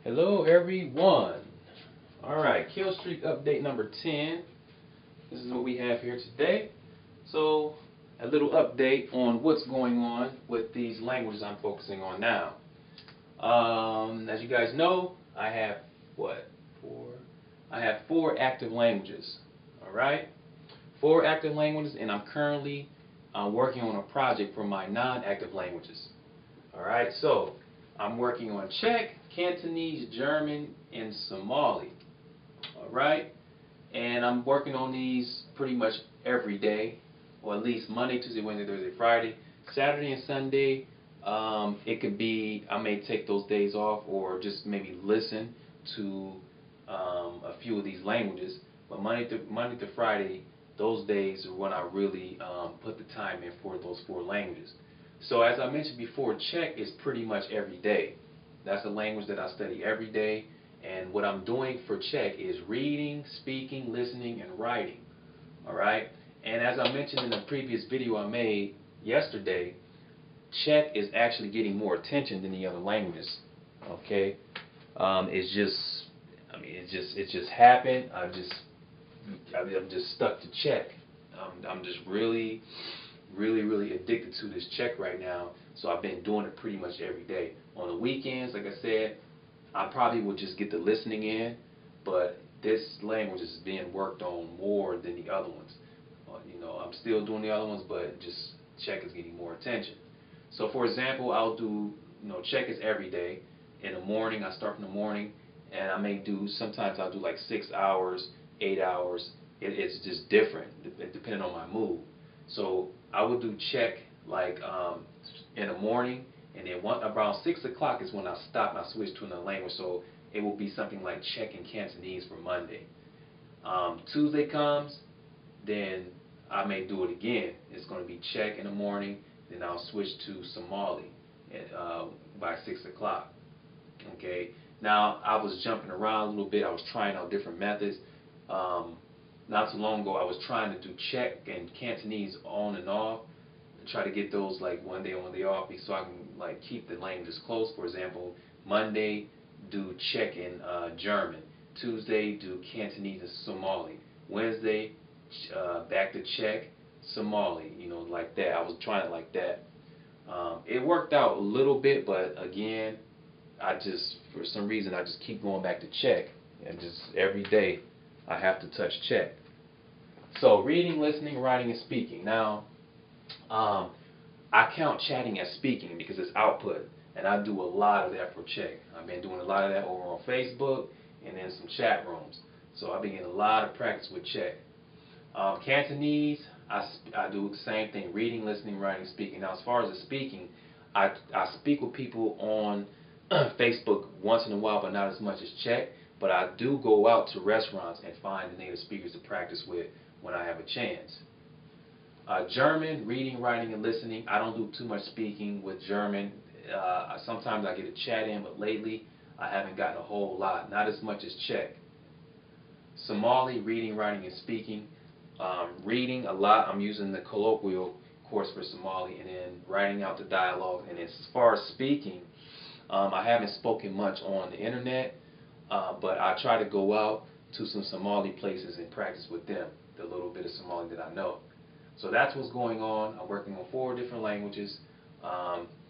Hello everyone. Alright, kill streak update number 10. This is what we have here today. So, a little update on what's going on with these languages I'm focusing on now. As you guys know, I have I have four active languages. Alright? Four active languages, and I'm currently working on a project for my non-active languages. Alright, so I'm working on Czech, Cantonese, German, and Somali. Alright? And I'm working on these pretty much every day, or at least Monday, Tuesday, Wednesday, Thursday, Friday. Saturday and Sunday, it could be, I may take those days off or just maybe listen to a few of these languages. But Monday to Friday, those days are when I really put the time in for those four languages. So as I mentioned before, Czech is pretty much every day. That's a language that I study every day. And what I'm doing for Czech is reading, speaking, listening, and writing. Alright? And as I mentioned in the previous video I made yesterday, Czech is actually getting more attention than the other languages. Okay? It just happened. I'm just stuck to Czech. I'm just really addicted to this Czech right now. So I've been doing it pretty much every day. On the weekends, like I said, I probably would just get the listening in, but this language is being worked on more than the other ones. I'm still doing the other ones, but just Czech is getting more attention. So for example, I'll do, Czech is every day. In the morning, I start in the morning, and I may do, sometimes I'll do like 6 hours, 8 hours. It's just different, depending on my mood. So I would do Czech like in the morning, and then around 6 o'clock is when I stop and I switch to another language. So it will be something like Czech and Cantonese for Monday. Tuesday comes, then I may do it again. It's going to be Czech in the morning, then I'll switch to Somali by 6 o'clock. Okay. Now I was jumping around a little bit. I was trying out different methods. Not too long ago, I was trying to do Czech and Cantonese on and off, try to get those like one day on, one day off, so I can like keep the languages close. For example, Monday do Czech and German, Tuesday do Cantonese and Somali, Wednesday back to Czech, Somali, like that. I was trying it like that. It worked out a little bit, but again, for some reason, I just keep going back to Czech, and just every day I have to touch Czech. So reading, listening, writing, and speaking. Now, I count chatting as speaking because it's output, and I do a lot of that for Czech. I've been doing a lot of that over on Facebook and then some chat rooms. So I've been getting a lot of practice with Czech. Cantonese, I do the same thing: reading, listening, writing, speaking. Now, as far as the speaking, I speak with people on Facebook once in a while, but not as much as Czech. But I do go out to restaurants and find the native speakers to practice with when I have a chance. German, reading, writing, and listening. I don't do too much speaking with German. Sometimes I get a chat in, but lately I haven't gotten a whole lot. Not as much as Czech. Somali, reading, writing, and speaking. Reading a lot. I'm using the colloquial course for Somali, and then writing out the dialogue. And as far as speaking, I haven't spoken much on the internet, but I try to go out to some Somali places and practice with them, the little bit of Somali that I know. So that's what's going on. I'm working on 4 different languages.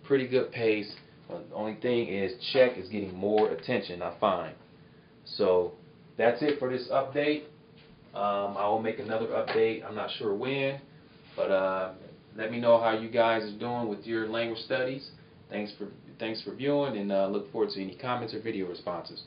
Pretty good pace. The only thing is Czech is getting more attention, I find. So that's it for this update. I will make another update. I'm not sure when, but let me know how you guys are doing with your language studies. Thanks for viewing, and look forward to any comments or video responses.